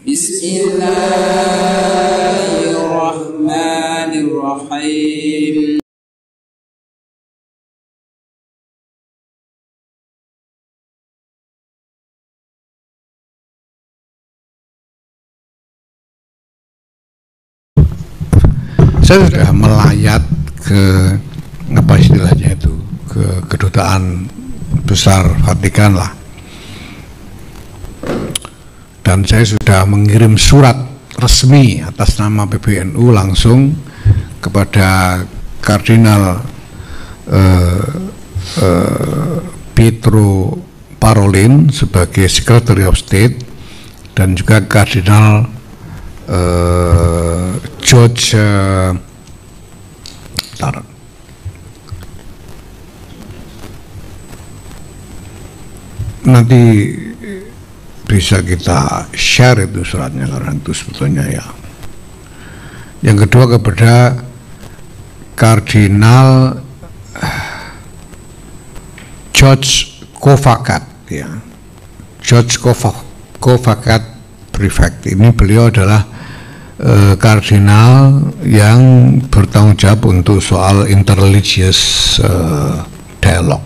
Bismillahirrahmanirrahim. Saya sudah melayat ke apa istilahnya itu, ke kedutaan besar Vatikan lah, dan saya sudah mengirim surat resmi atas nama PBNU langsung kepada Kardinal Pietro Parolin sebagai Secretary of State, dan juga Kardinal George nanti bisa kita share itu suratnya, karena itu sebetulnya ya. Yang kedua kepada Kardinal George Kovakat, ya, George Kovakat Prefect. Ini beliau adalah kardinal yang bertanggung jawab untuk soal interreligious dialog,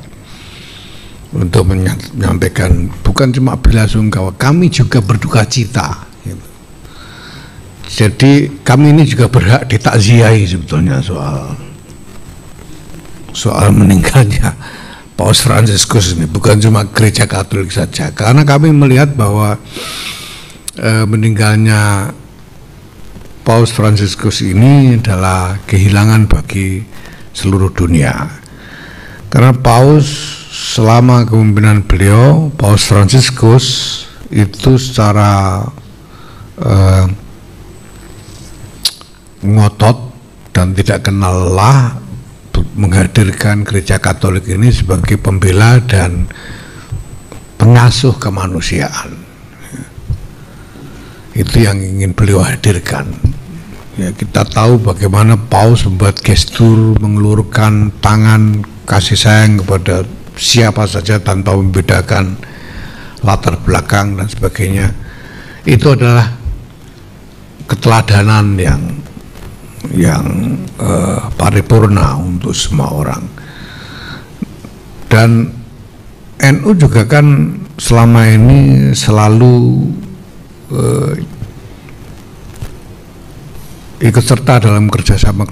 untuk menyampaikan bukan cuma belasungkawa, kami juga berduka cita gitu. Jadi kami ini juga berhak ditakziahi sebetulnya soal meninggalnya Paus Fransiskus ini, bukan cuma gereja Katolik saja, karena kami melihat bahwa meninggalnya Paus Fransiskus ini adalah kehilangan bagi seluruh dunia, karena Paus selama kepemimpinan beliau, Paus Fransiskus itu secara ngotot dan tidak kenal lelah menghadirkan gereja Katolik ini sebagai pembela dan pengasuh kemanusiaan. Itu yang ingin beliau hadirkan. Ya, kita tahu bagaimana Paus membuat gestur mengelurkan tangan kasih sayang kepada siapa saja tanpa membedakan latar belakang dan sebagainya. Itu adalah keteladanan yang paripurna untuk semua orang. Dan NU juga kan selama ini selalu ikut serta dalam kerjasama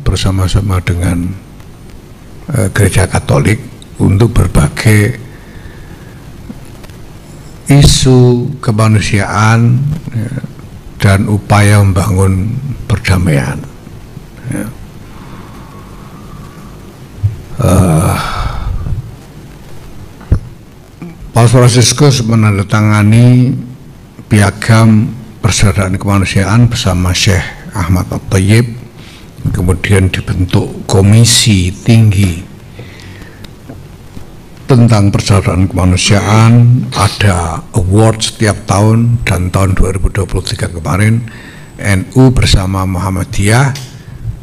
bersama-sama dengan gereja Katolik untuk berbagai isu kemanusiaan, ya, dan upaya membangun perdamaian. Ya. Paus Fransiskus menandatangani piagam persaudaraan kemanusiaan bersama Syekh Ahmad At-Thayyib, kemudian dibentuk komisi tinggi tentang persaudaraan kemanusiaan, ada award setiap tahun, dan tahun 2023 kemarin NU bersama Muhammadiyah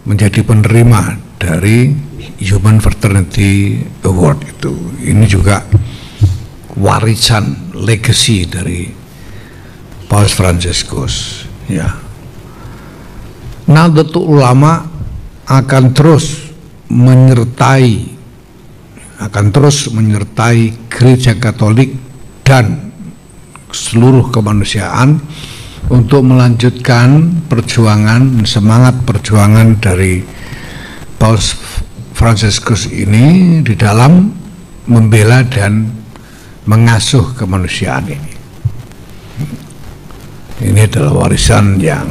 menjadi penerima dari Human Fraternity Award itu. Ini juga warisan legacy dari Paus Fransiskus, ya. Nahdlatul Ulama akan terus menyertai gereja Katolik dan seluruh kemanusiaan untuk melanjutkan semangat perjuangan dari Paus Fransiskus ini di dalam membela dan mengasuh kemanusiaan ini. Ini adalah warisan yang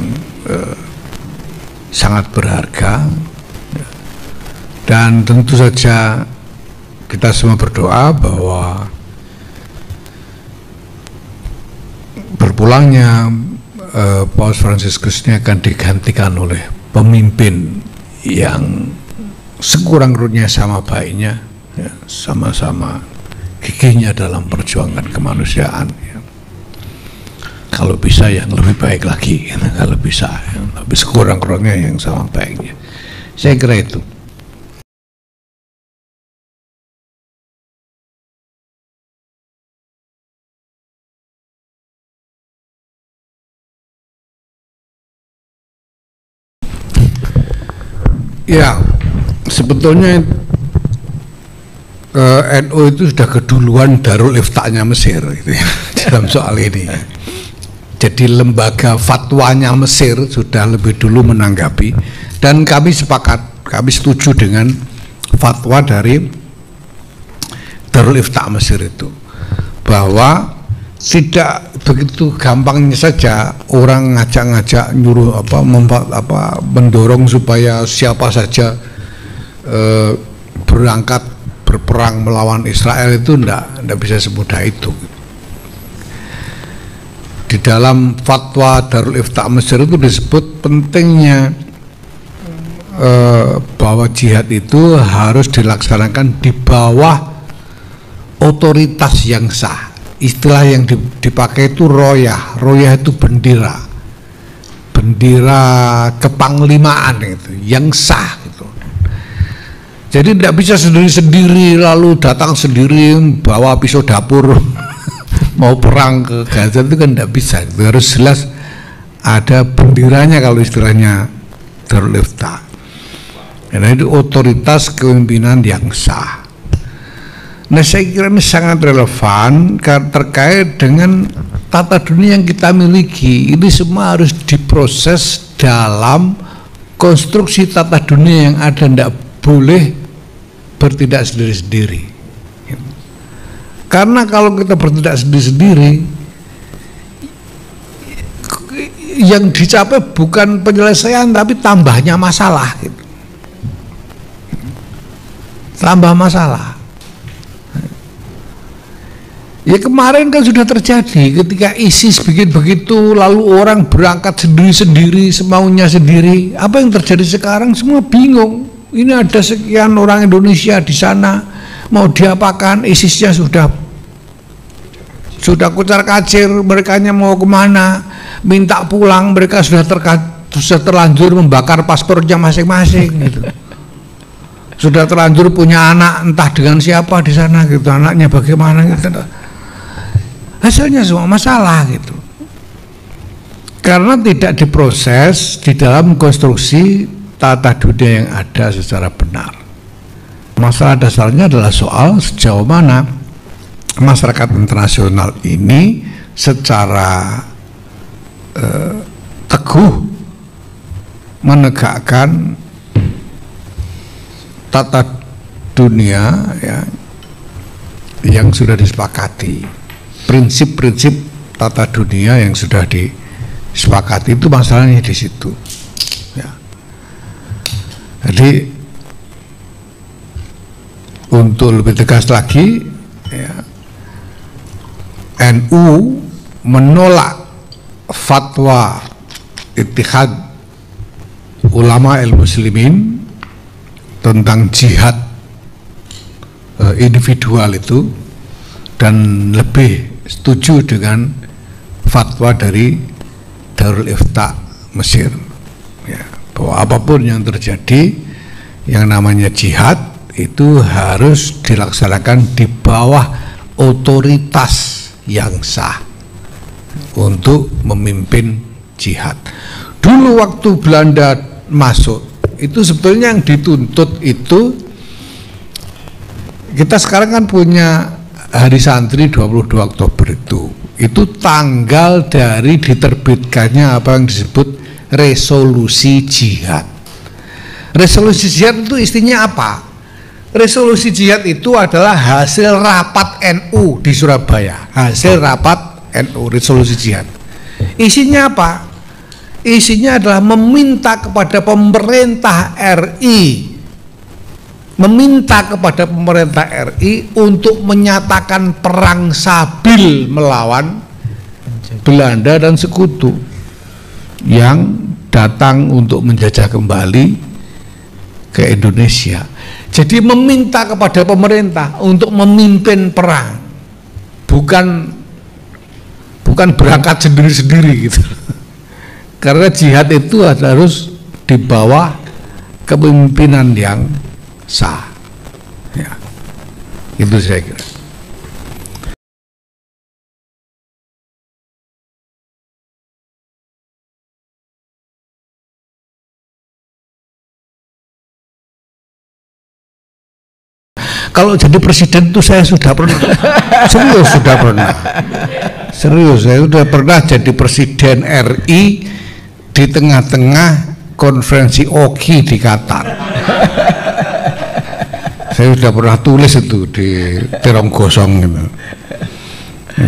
sangat berharga, dan tentu saja kita semua berdoa bahwa berpulangnya Paus Fransiskus ini akan digantikan oleh pemimpin yang sekurang-kurangnya sama baiknya, ya, sama-sama gigihnya dalam perjuangan kemanusiaan, ya. Kalau bisa yang lebih baik lagi, kalau bisa yang lebih sekurang-kurangnya yang sama baiknya. Saya kira itu. Ya, sebetulnya NU itu sudah keduluan Darul Ifta-nya Mesir gitu ya, dalam soal ini. Jadi lembaga fatwanya Mesir sudah lebih dulu menanggapi, dan kami sepakat, kami setuju dengan fatwa dari Darul Ifta Mesir itu, bahwa tidak begitu gampangnya saja orang ngajak-ngajak nyuruh mendorong supaya siapa saja berangkat berperang melawan Israel, itu enggak bisa semudah itu. Di dalam fatwa Darul Ifta Mesir itu disebut pentingnya bahwa jihad itu harus dilaksanakan di bawah otoritas yang sah. Istilah yang dipakai itu royah. Royah itu bendera kepanglimaan itu, yang sah gitu. Jadi tidak bisa sendiri-sendiri lalu datang sendiri bawa pisau dapur mau perang ke Gaza, itu kan tidak bisa. Itu harus jelas ada benderanya kalau istilahnya Darul Ifta. Karena itu otoritas kepemimpinan yang sah. Nah, saya kira ini sangat relevan terkait dengan tata dunia yang kita miliki. Ini semua harus diproses dalam konstruksi tata dunia yang ada, tidak boleh bertindak sendiri-sendiri. Karena kalau kita bertindak sendiri-sendiri, yang dicapai bukan penyelesaian tapi tambahnya masalah gitu. Tambah masalah. Ya kemarin kan sudah terjadi ketika ISIS bikin begitu, lalu orang berangkat sendiri-sendiri, semaunya sendiri. Apa yang terjadi sekarang? Semua bingung. Ini ada sekian orang Indonesia di sana, mau diapakan? ISISnya sudah kucar-kacir, mereka mau kemana? Minta pulang, mereka sudah terlanjur membakar paspornya masing-masing gitu. Sudah terlanjur punya anak entah dengan siapa di sana gitu, anaknya bagaimana gitu. Hasilnya semua masalah gitu, karena tidak diproses di dalam konstruksi tata dunia yang ada secara benar. Masalah dasarnya adalah soal sejauh mana masyarakat internasional ini secara teguh menegakkan tata dunia ya, yang sudah disepakati. Prinsip-prinsip tata dunia yang sudah disepakati, itu masalahnya di situ. Ya. Jadi untuk lebih tegas lagi, ya, NU menolak fatwa Ittihad Ulama Muslimin tentang jihad individual itu, dan lebih setuju dengan fatwa dari Darul Ifta Mesir, ya, bahwa apapun yang terjadi, yang namanya jihad itu harus dilaksanakan di bawah otoritas yang sah untuk memimpin jihad. Dulu waktu Belanda masuk, itu sebetulnya yang dituntut itu, kita sekarang kan punya Hari Santri 22 Oktober itu tanggal dari diterbitkannya apa yang disebut resolusi jihad. Resolusi jihad itu istinya apa? Resolusi jihad itu adalah hasil rapat NU di Surabaya. Hasil rapat NU, resolusi jihad. Isinya apa? Isinya adalah meminta kepada pemerintah RI, untuk menyatakan perang sabil melawan Belanda dan sekutu yang datang untuk menjajah kembali ke Indonesia. Jadi meminta kepada pemerintah untuk memimpin perang, bukan berangkat sendiri-sendiri gitu. Karena jihad itu harus di bawah kepemimpinan yang sah, ya, itu saya kira. Kalau jadi presiden itu saya sudah pernah. Serius sudah pernah. Serius, saya sudah pernah jadi presiden RI di tengah-tengah konferensi OKI di Qatar. Saya sudah pernah tulis itu di Terong Gosong gitu.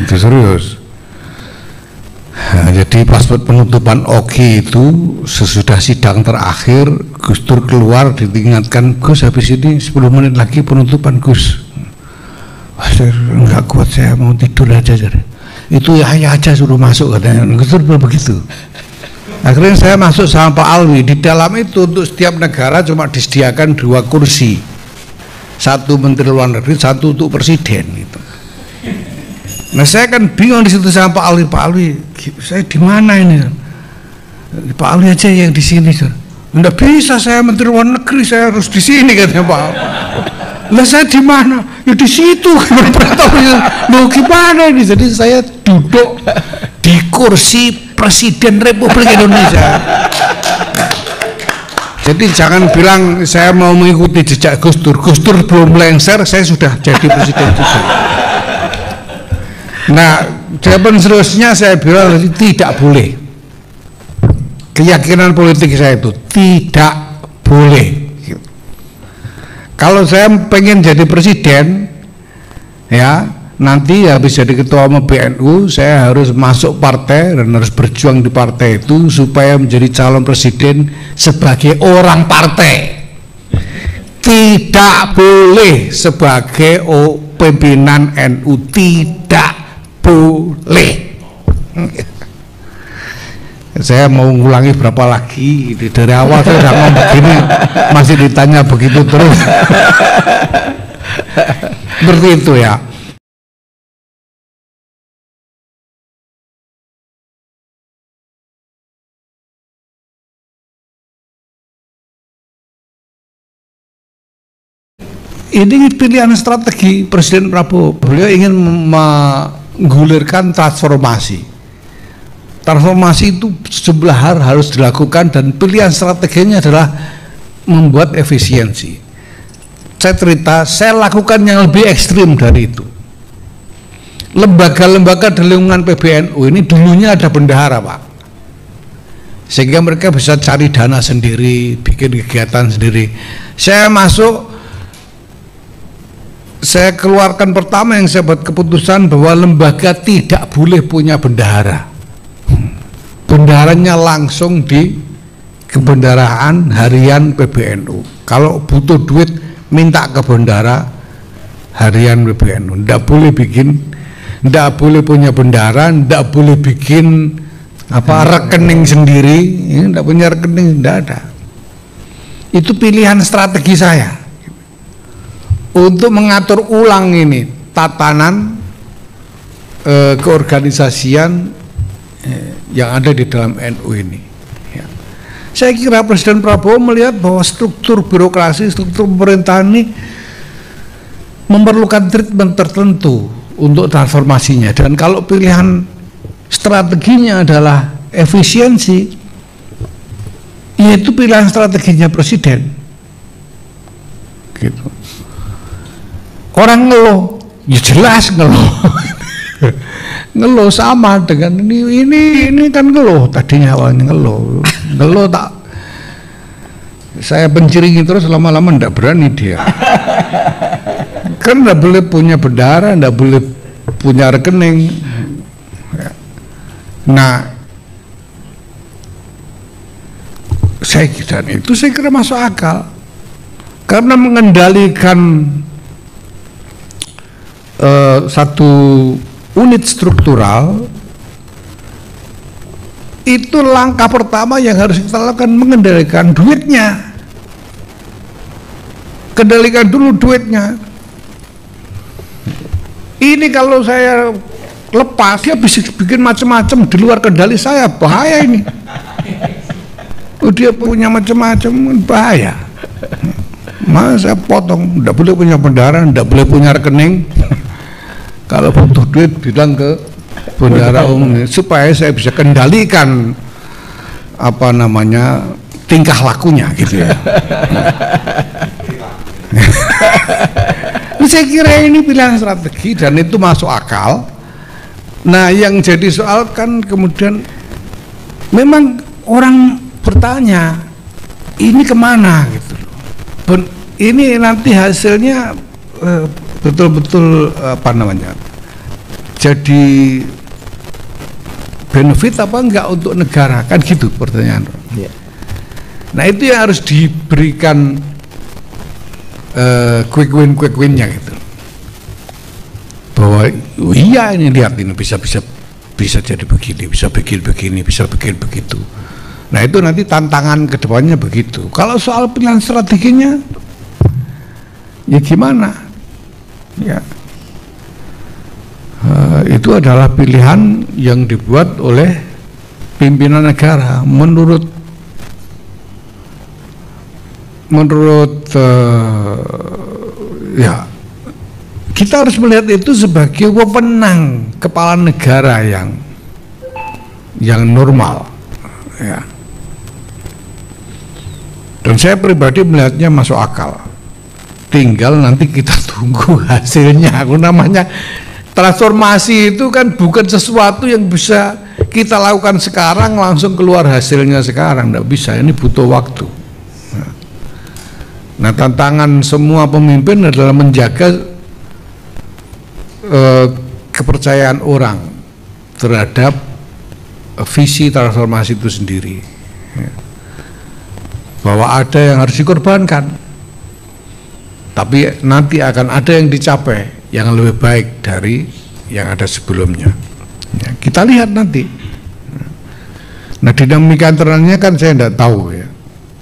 Itu serius. Nah, jadi pas penutupan OKI itu sesudah sidang terakhir Gus Dur keluar diingatkan, Gus habis ini 10 menit lagi penutupan Gus. Wah, saya enggak kuat, saya mau tidur aja. Itu ya aja suruh masuk katanya. Gus Dur begitu. Akhirnya saya masuk sama Pak Alwi. Di dalam itu untuk setiap negara cuma disediakan 2 kursi. Satu menteri luar negeri, satu untuk presiden gitu. Nah saya kan bingung di situ sama Pak Alwi. Pak Alwi, saya di mana ini? Pak Alwi aja yang di sini. Nggak bisa, saya menteri luar negeri, saya harus di sini katanya Pak Alwi. Lah saya di mana? Ya di situ. Loh gimana ini? Jadi saya duduk di kursi Presiden Republik Indonesia. Jadi jangan bilang saya mau mengikuti jejak Gus Dur. Gus Dur belum lengser, saya sudah jadi presiden juga. Nah, jawaban seriusnya saya bilang tidak boleh. Keyakinan politik saya itu tidak boleh. Kalau saya pengen jadi presiden, ya nanti habis jadi ketua umum BNU saya harus masuk partai dan harus berjuang di partai itu supaya menjadi calon presiden sebagai orang partai, tidak boleh sebagai pimpinan NU, tidak boleh. Saya mau ngulangi berapa lagi, dari awal saya udah ngomong begini masih ditanya begitu terus. Seperti itu ya. Ini pilihan strategi Presiden Prabowo. Beliau ingin menggulirkan transformasi. Transformasi itu sebelah hal harus dilakukan dan pilihan strateginya adalah membuat efisiensi. Saya cerita, saya lakukan yang lebih ekstrim dari itu. Lembaga-lembaga di lingkungan PBNU ini dulunya ada bendahara, Pak. Sehingga mereka bisa cari dana sendiri, bikin kegiatan sendiri. Saya keluarkan pertama yang saya buat keputusan bahwa lembaga tidak boleh punya bendahara. Bendaharanya langsung di kebendaraan harian PBNU. Kalau butuh duit minta ke bendahara harian PBNU. Tidak boleh punya bendahara, tidak boleh bikin rekening sendiri, tidak punya rekening, tidak ada. Itu pilihan strategi saya untuk mengatur ulang ini tatanan keorganisasian yang ada di dalam NU ini. Ya. Saya kira Presiden Prabowo melihat bahwa struktur birokrasi, struktur pemerintahan ini memerlukan treatment tertentu untuk transformasinya, dan kalau pilihan strateginya adalah efisiensi, yaitu pilihan strateginya Presiden. Gitu. Orang ngeluh, ya jelas ngeluh. Ngeluh sama dengan ini kan ngeluh, tadinya awalnya ngeluh tak, saya penciringi terus, lama-lama ndak berani dia. Kan ndak boleh punya bendahara, ndak boleh punya rekening. Nah, saya kira masuk akal karena mengendalikan satu unit struktural itu langkah pertama yang harus kita lakukan, mengendalikan duitnya. Kendalikan dulu duitnya. Ini kalau saya lepas, dia bisa bikin macam-macam di luar kendali saya, bahaya ini. Dia punya macam-macam, bahaya. Masa saya potong, tidak boleh punya bendahara, tidak boleh punya rekening. Kalau butuh duit bilang ke bendahara umum, supaya saya bisa kendalikan tingkah lakunya gitu ya. Saya kira ini pilihan strategi dan itu masuk akal. Nah, yang jadi soal kan kemudian memang orang bertanya ini kemana gitu. Ini nanti hasilnya betul-betul apa namanya? Jadi benefit apa enggak untuk negara, kan gitu pertanyaan. Yeah. Nah, itu yang harus diberikan quick win-nya gitu. Bahwa iya ini lihat ini bisa jadi begini, bisa begini, bisa begitu. Nah, itu nanti tantangan kedepannya begitu. Kalau soal pilihan strateginya, ya gimana? Ya, itu adalah pilihan yang dibuat oleh pimpinan negara menurut ya kita harus melihat itu sebagai wewenang kepala negara yang normal, ya. Dan saya pribadi melihatnya masuk akal. Tinggal nanti kita tunggu hasilnya. Aku namanya transformasi itu kan bukan sesuatu yang bisa kita lakukan sekarang langsung keluar hasilnya sekarang, tidak bisa. Ini butuh waktu. Nah, tantangan semua pemimpin adalah menjaga kepercayaan orang terhadap visi transformasi itu sendiri, ya. Bahwa ada yang harus dikorbankan, tapi nanti akan ada yang dicapai yang lebih baik dari yang ada sebelumnya, ya, kita lihat nanti. Nah, dinamika internalnya kan saya tidak tahu, ya,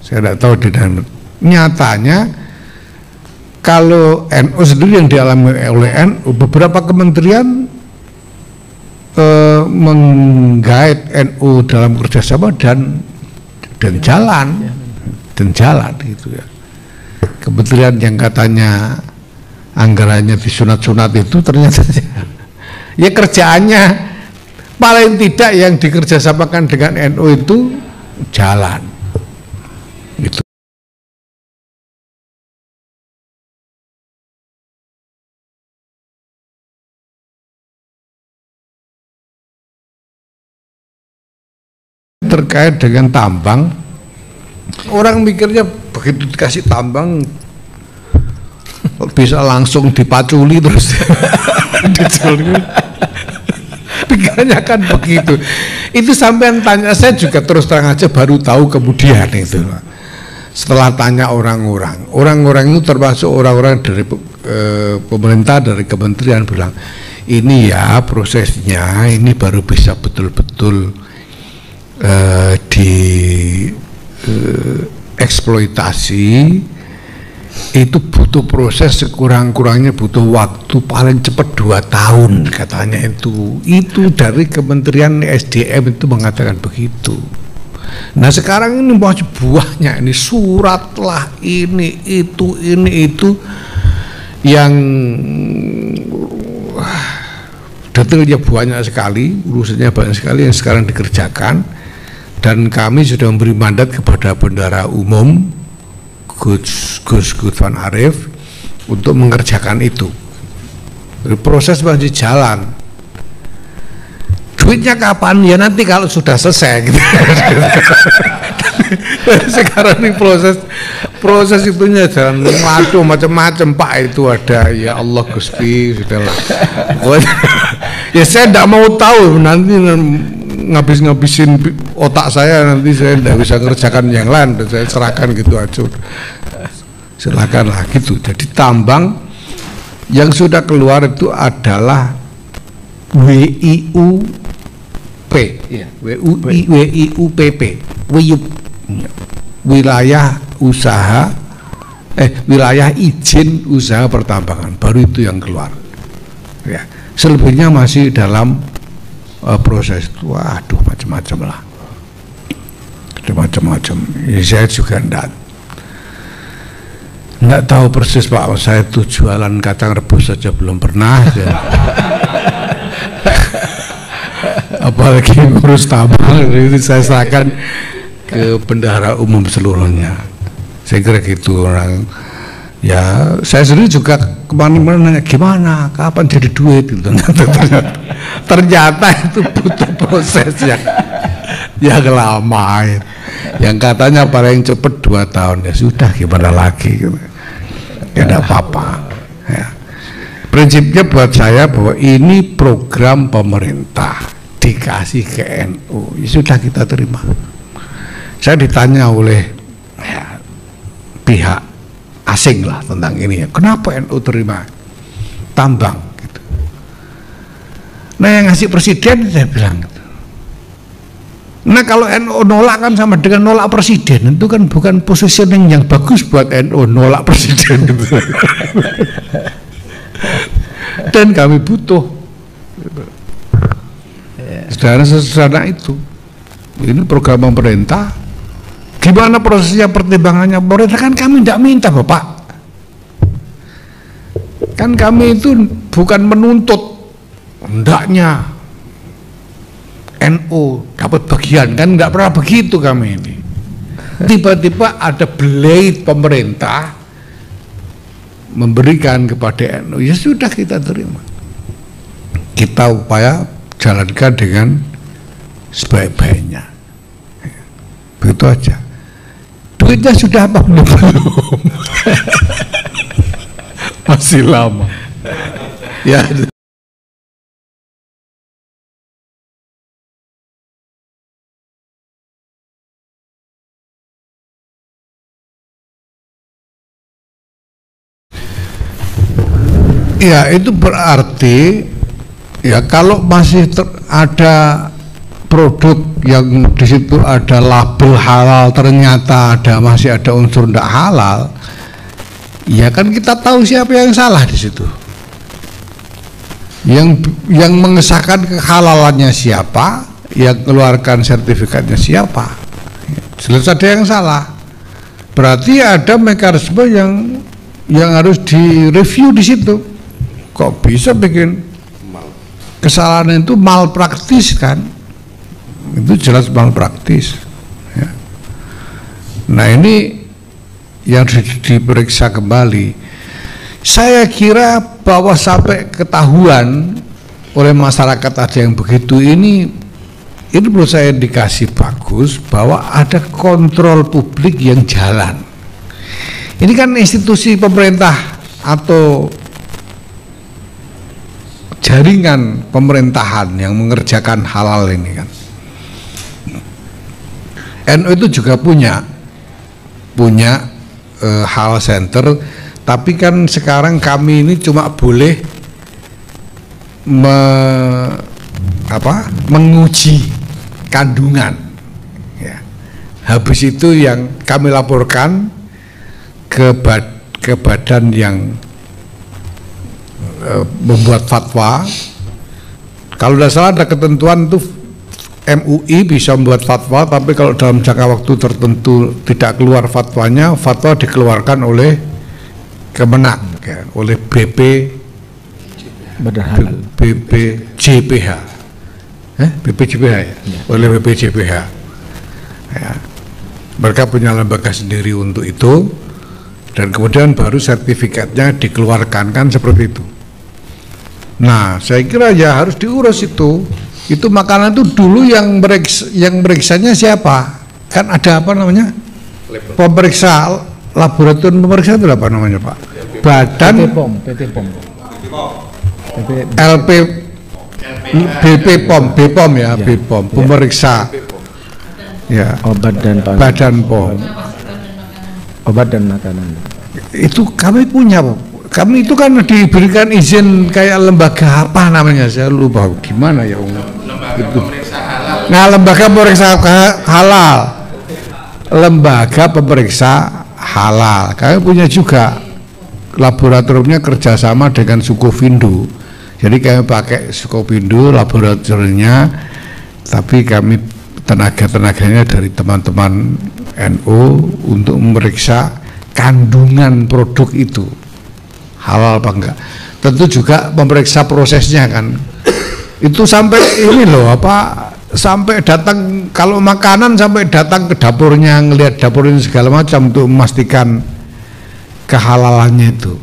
saya tidak tahu dinamika. Nyatanya kalau NU sendiri yang dialami oleh NU, beberapa kementerian menggait NU dalam kerjasama dan jalan gitu ya. Kementerian yang katanya anggarannya disunat-sunat itu ternyata ya kerjaannya paling tidak yang dikerjasamakan dengan NU itu jalan gitu. Terkait dengan tambang, orang mikirnya begitu dikasih tambang bisa langsung dipaculi terus dijual. Pikirannya kan begitu. Itu sampean tanya, saya juga terus terang aja baru tahu kemudian itu. Setelah tanya orang-orang itu termasuk orang-orang dari pemerintah, dari kementerian bilang ini ya prosesnya ini baru bisa betul-betul eksploitasi, itu butuh proses sekurang-kurangnya butuh waktu paling cepat 2 tahun katanya itu dari Kementerian SDM itu mengatakan begitu. Nah, sekarang ini masih buahnya ini surat lah ini itu yang detailnya banyak sekali, urusannya banyak sekali yang sekarang dikerjakan. Dan kami sudah memberi mandat kepada Bendahara Umum Gus Van Arif untuk mengerjakan itu. Proses masih jalan. Duitnya kapan? Ya nanti kalau sudah selesai gitu. Sekarang ini proses itunya jalan. Waduh, macam-macam Pak, itu ada. Ya Allah Gusti, sudahlah. Ya saya tidak mau tahu nanti ngabisin otak saya, nanti saya tidak bisa ngerjakan yang lain dan saya serahkan gitu aja. Silakan lah gitu. Jadi tambang yang sudah keluar itu adalah WIUP, ya, WIUPP, wilayah usaha wilayah izin usaha pertambangan, baru itu yang keluar. Ya, selebihnya masih dalam proses. Waduh, macam-macam lah, macam-macam. Ya, saya juga enggak tahu persis Pak, saya tuh jualan kacang rebus saja belum pernah ya. Apalagi ngurus tambang. Ini saya serahkan ke Bendahara Umum seluruhnya. Saya kira gitu. Orang Ya, saya sendiri juga kemana-mana nanya gimana, kapan jadi duit gitu. Ternyata itu butuh proses yang lama. Yang katanya paling cepat 2 tahun, ya sudah gimana lagi gitu. Ya tidak apa-apa. Ya. Prinsipnya buat saya bahwa ini program pemerintah dikasih ke NU, ya sudah kita terima. Saya ditanya oleh pihak asing lah tentang ini ya, kenapa NU terima tambang gitu. Nah yang ngasih presiden saya bilang gitu. Nah kalau NU nolak kan sama dengan nolak presiden, itu kan bukan positioning yang bagus buat NU nolak presiden gitu. Dan kami butuh sederhana itu. Ini program pemerintah. Gimana prosesnya pertimbangannya pemerintah, kan kami tidak minta Bapak. Kan kami itu bukan menuntut hendaknya NU dapat bagian, kan nggak pernah begitu kami ini. Tiba-tiba ada blade pemerintah memberikan kepada NU, ya sudah kita terima. Kita upaya jalankan dengan sebaik-baiknya. Begitu aja. Duitnya sudah apa belum? Masih lama. Ya. Ya, itu berarti ya kalau masih ada produk yang di situ ada label halal, ternyata masih ada unsur tidak halal, ya kan kita tahu siapa yang salah di situ. Yang mengesahkan kehalalannya siapa, yang keluarkan sertifikatnya siapa. Jelas ada yang salah. Berarti ada mekanisme yang harus direview di situ. Kok bisa bikin kesalahan itu malpraktis kan? Itu jelas malpraktis ya. Nah ini yang diperiksa kembali. Saya kira bahwa sampai ketahuan oleh masyarakat ada yang begitu, ini menurut saya indikasi bagus bahwa ada kontrol publik yang jalan. Ini kan institusi pemerintah atau jaringan pemerintahan yang mengerjakan halal ini kan. NU itu juga punya halal center, tapi kan sekarang kami ini cuma boleh menguji kandungan ya. Habis itu yang kami laporkan ke badan yang membuat fatwa. Kalau tidak salah ada ketentuan itu MUI bisa membuat fatwa, tapi kalau dalam jangka waktu tertentu tidak keluar fatwanya, fatwa dikeluarkan oleh Kemenak ya, oleh BPJPH ya? Oleh BPJPH ya. Mereka punya lembaga sendiri untuk itu, dan kemudian baru sertifikatnya dikeluarkan, kan seperti itu. Nah saya kira ya harus diurus itu makanan itu dulu yang meriksanya siapa? Kan ada apa namanya? Pemeriksa laboratorium pemeriksa itu apa namanya Pak? Badan PT POM. BPOM ya, BPOM pemeriksa. Ya. Obat dan pangan. Badan POM. Obat dan makanan. Itu kami punya Pak. Kami itu kan diberikan izin kayak lembaga apa namanya, saya lupa gimana ya lembaga pemeriksa halal. Nah lembaga pemeriksa halal, lembaga pemeriksa halal. Kami punya juga laboratoriumnya kerjasama dengan Sukovindo. Jadi kami pakai Sukovindo laboratoriumnya, tapi kami tenaga-tenaganya dari teman-teman NU untuk memeriksa kandungan produk itu halal apa enggak. Tentu juga memeriksa prosesnya kan. Itu sampai ini loh sampai datang, kalau makanan sampai datang ke dapurnya, ngelihat dapurnya segala macam untuk memastikan kehalalannya itu.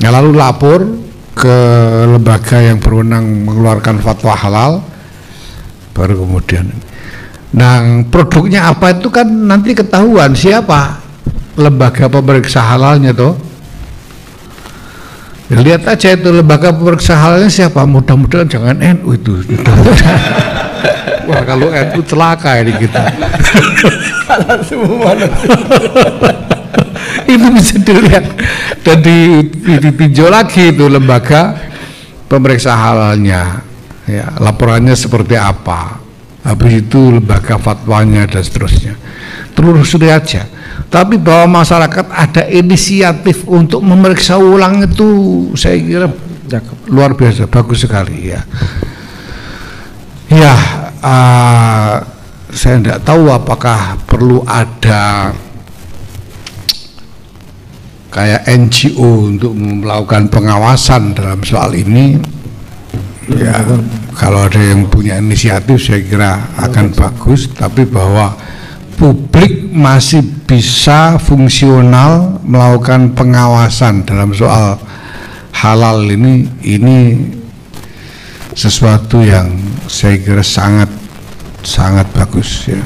Nah, lalu lapor ke lembaga yang berwenang mengeluarkan fatwa halal, baru kemudian. Nah, produknya apa itu kan nanti ketahuan siapa lembaga pemeriksa halalnya toh. Ya, lihat aja itu lembaga pemeriksa halalnya siapa, mudah-mudahan jangan NU itu. Wah, kalau NU celaka ini kita. Itu bisa dilihat dan ditinjau lagi itu lembaga pemeriksa halalnya, ya, laporannya seperti apa, habis itu lembaga fatwanya dan seterusnya. Telusuri aja. Tapi bahwa masyarakat ada inisiatif untuk memeriksa ulang itu saya kira luar biasa, bagus sekali ya. Ya, saya tidak tahu apakah perlu ada kayak NGO untuk melakukan pengawasan dalam soal ini. Ya, kalau ada yang punya inisiatif saya kira akan bagus, tapi bahwa publik masih bisa fungsional melakukan pengawasan dalam soal halal ini sesuatu yang saya kira sangat bagus ya.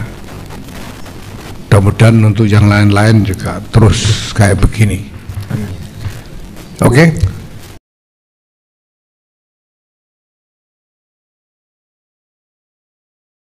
Mudah-mudahan untuk yang lain-lain juga terus kayak begini. Oke?